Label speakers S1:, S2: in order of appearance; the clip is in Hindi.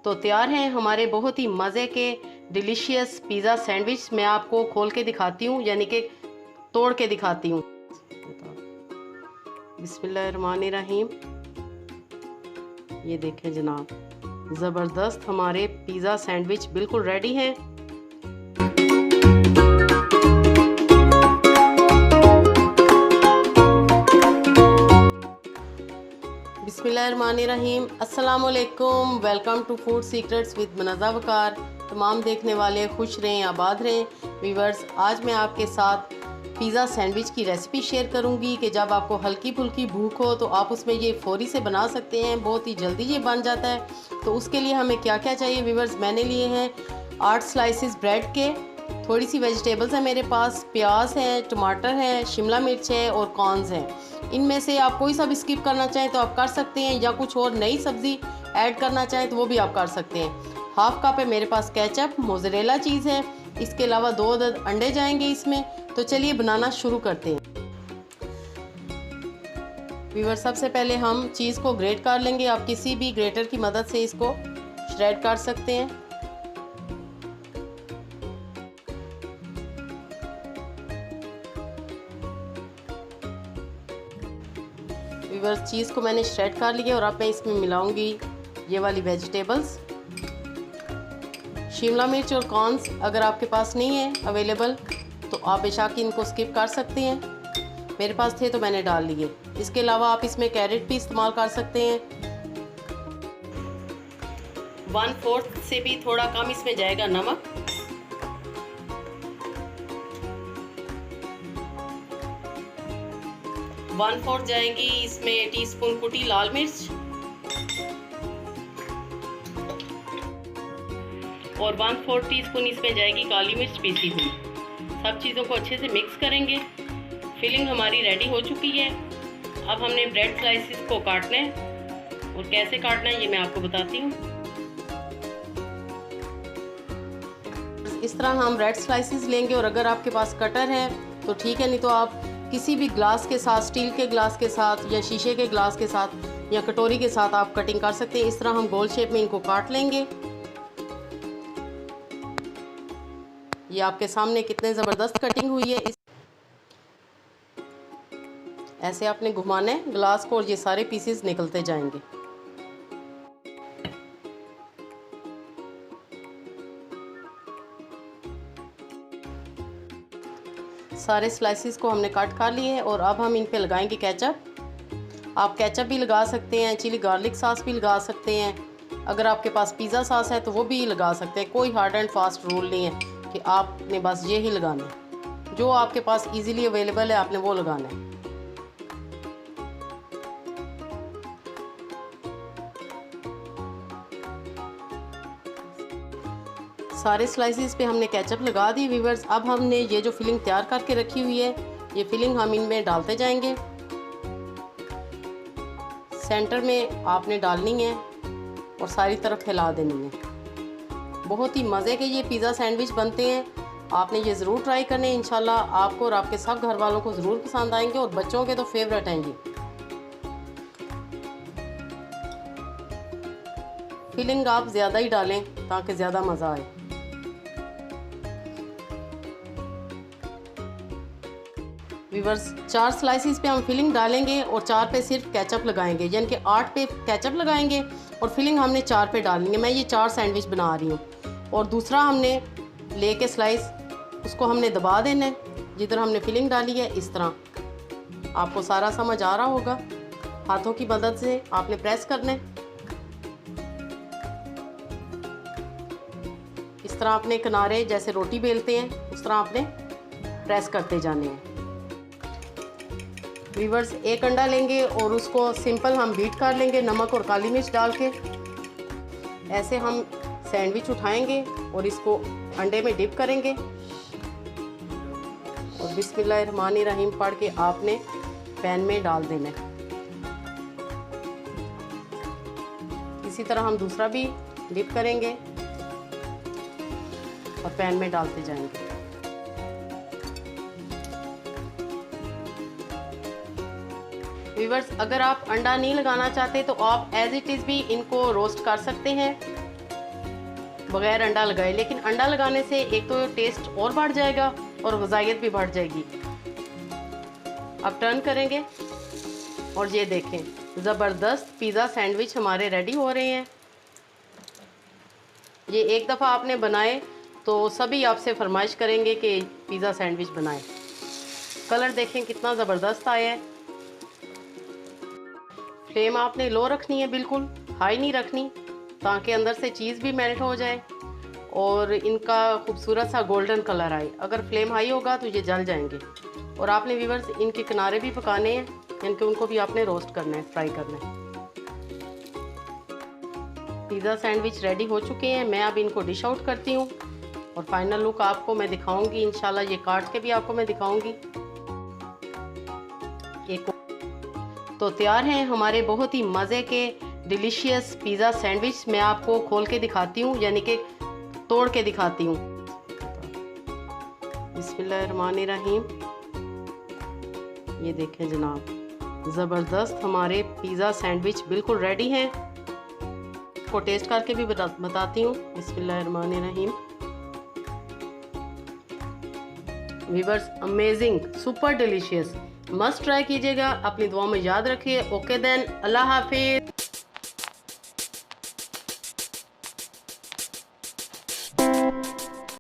S1: तो तैयार हैं हमारे बहुत ही मज़े के डिलीशियस पिज़्ज़ा सैंडविच। मैं आपको खोल के दिखाती हूँ, यानी कि तोड़ के दिखाती हूँ। बिस्मिल्लाहिर्रहमानिर्रहीम। ये देखें जनाब, ज़बरदस्त हमारे पिज़्ज़ा सैंडविच बिल्कुल रेडी हैं। बिस्मिल्लाहिर्रहमानिर्रहीम। अस्सलामुअलैकुम। Welcome to food secrets with Munazza Waqar. तमाम देखने वाले खुश रहें, आबाद रहें। वीवर्स, आज मैं आपके साथ पिज़्ज़ा सैंडविच की रेसिपी शेयर करूंगी कि जब आपको हल्की फुल्की भूख हो तो आप उसमें ये फ़ौरी से बना सकते हैं। बहुत ही जल्दी ये बन जाता है। तो उसके लिए हमें क्या क्या चाहिए वीवर्स, मैंने लिए हैं 8 स्लाइसिस ब्रेड के, थोड़ी सी वेजिटेबल्स हैं मेरे पास, प्याज है, टमाटर है, शिमला मिर्च है और कॉर्न्स हैं। इनमें से आप कोई सा भी स्किप करना चाहें तो आप कर सकते हैं, या कुछ और नई सब्ज़ी ऐड करना चाहें तो वो भी आप कर सकते हैं। हाफ कप है मेरे पास केचप, मोज़रेला चीज़ है, इसके अलावा 2 अंडे जाएंगे इसमें। तो चलिए बनाना शुरू करते हैं। व्यूअर, सबसे पहले हम चीज़ को ग्रेट कर लेंगे। आप किसी भी ग्रेटर की मदद से इसको श्रेड कर सकते हैं। व्यूअर, चीज़ को मैंने श्रेड कर लिया और अब मैं इसमें मिलाऊंगी ये वाली वेजिटेबल्स, शिमला मिर्च और कॉर्न्स। अगर आपके पास नहीं है अवेलेबल तो आप बेशक इनको स्किप कर सकते हैं, मेरे पास थे तो मैंने डाल लिए। इसके अलावा आप इसमें कैरेट भी इस्तेमाल कर सकते हैं। 1/4 से भी थोड़ा कम इसमें जाएगा नमक। वन फोर्थ जाएगी इसमें टीस्पून कुटी लाल मिर्च और 1/4 टीस्पून इसमें जाएगी काली मिर्च पीसी हुई। सब चीज़ों को अच्छे से मिक्स करेंगे। फिलिंग हमारी रेडी हो चुकी है। अब हमने ब्रेड स्लाइसिस को काटना है, और कैसे काटना है ये मैं आपको बताती हूँ। इस तरह हम ब्रेड स्लाइसिस लेंगे, और अगर आपके पास कटर है तो ठीक है, नहीं तो आप किसी भी ग्लास के साथ, स्टील के ग्लास के साथ या शीशे के ग्लास के साथ या कटोरी के साथ आप कटिंग कर सकते हैं। इस तरह हम गोल शेप में इनको काट लेंगे। ये आपके सामने कितने ज़बरदस्त कटिंग हुई है। ऐसे आपने घुमाना है ग्लास को और ये सारे पीसेस निकलते जाएंगे। सारे स्लाइसिस को हमने कट कर लिए और अब हम इन पे लगाएंगे केचप। आप केचप भी लगा सकते हैं, चिली गार्लिक सॉस भी लगा सकते हैं। अगर आपके पास पिज़्ज़ा सॉस है तो वो भी लगा सकते हैं। कोई हार्ड एंड फास्ट रूल नहीं है कि आपने बस ये ही लगाना है। जो आपके पास इजीली अवेलेबल है आपने वो लगाना है। सारे स्लाइसिस पे हमने केचप लगा दी व्यूअर्स। अब हमने ये जो फिलिंग तैयार करके रखी हुई है, ये फिलिंग हम इनमें डालते जाएंगे। सेंटर में आपने डालनी है और सारी तरफ फैला देनी है। बहुत ही मज़े के ये पिज़्ज़ा सैंडविच बनते हैं। आपने ये ज़रूर ट्राई करने, इंशाल्लाह आपको और आपके सब घर वालों को ज़रूर पसंद आएंगे, और बच्चों के तो फेवरेट हैं ये। फिलिंग आप ज़्यादा ही डालें ताकि ज़्यादा मज़ा आए। व्यूअर्स, 4 स्लाइसिस पे हम फिलिंग डालेंगे और 4 पे सिर्फ केचप लगाएंगे, यानी कि 8 पे केचप लगाएंगे और फिलिंग हमने 4 पे डालेंगे। मैं ये 4 सैंडविच बना रही हूँ। और दूसरा हमने लेके स्लाइस उसको हमने दबा देना है जिधर हमने फिलिंग डाली है। इस तरह आपको सारा समझ आ रहा होगा। हाथों की मदद से आपने प्रेस करना है। इस तरह अपने किनारे जैसे रोटी बेलते हैं उस तरह आपने प्रेस करते जाने हैं। व्यूअर्स, 1 अंडा लेंगे और उसको सिंपल हम बीट कर लेंगे नमक और काली मिर्च डाल के। ऐसे हम सैंडविच उठाएंगे और इसको अंडे में डिप करेंगे और बिस्मिल्लाहिर्रहमानिर्रहीम पढ़ के आपने पैन में डाल देना है। इसी तरह हम दूसरा भी डिप करेंगे और पैन में डालते जाएंगे। व्यूअर्स, अगर आप अंडा नहीं लगाना चाहते तो आप एज इट इज़ भी इनको रोस्ट कर सकते हैं। बगैर अंडा लगाए, लेकिन अंडा लगाने से एक तो टेस्ट और बढ़ जाएगा और ग़िज़ाइयत भी बढ़ जाएगी। अब टर्न करेंगे और ये देखें, ज़बरदस्त पिज़्ज़ा सैंडविच हमारे रेडी हो रहे हैं। ये एक दफ़ा आपने बनाए तो सभी आपसे फरमाइश करेंगे कि पिज़्ज़ा सैंडविच बनाएं। कलर देखें कितना ज़बरदस्त आया है। फ्लेम आपने लो रखनी है, बिल्कुल हाई नहीं रखनी, ताकि अंदर से चीज़ भी मेल्ट हो जाए और इनका खूबसूरत सा गोल्डन कलर आए। अगर फ्लेम हाई होगा तो ये जल जाएंगे। और आपने व्यूअर्स इनके किनारे भी पकाने हैं, इनके उनको भी आपने रोस्ट करना है, फ्राई करना है। पिज़्ज़ा सैंडविच रेडी हो चुके हैं। मैं अब इनको डिश आउट करती हूँ और फाइनल लुक आपको मैं दिखाऊंगी। इंशाल्लाह ये काट के भी आपको मैं दिखाऊंगी। एक तो तैयार हैं हमारे बहुत ही मज़े के डिलीशियस पिज़्ज़ा सैंडविच। मैं आपको खोल के दिखाती हूँ, यानी कि तोड़ के दिखाती हूँ। बिस्मिल्लाहिर्रहमानिर्रहीम। ये देखें जनाब, ज़बरदस्त हमारे पिज़्ज़ा सैंडविच बिल्कुल रेडी हैं। को टेस्ट करके भी बताती हूँ। बिस्मिल्लाहिर्रहमानिर्रहीम। Viewers, amazing, super delicious, must try कीजिएगा। अपनी दुआ में याद रखिए। ओके देन, अल्लाह हाफिज़।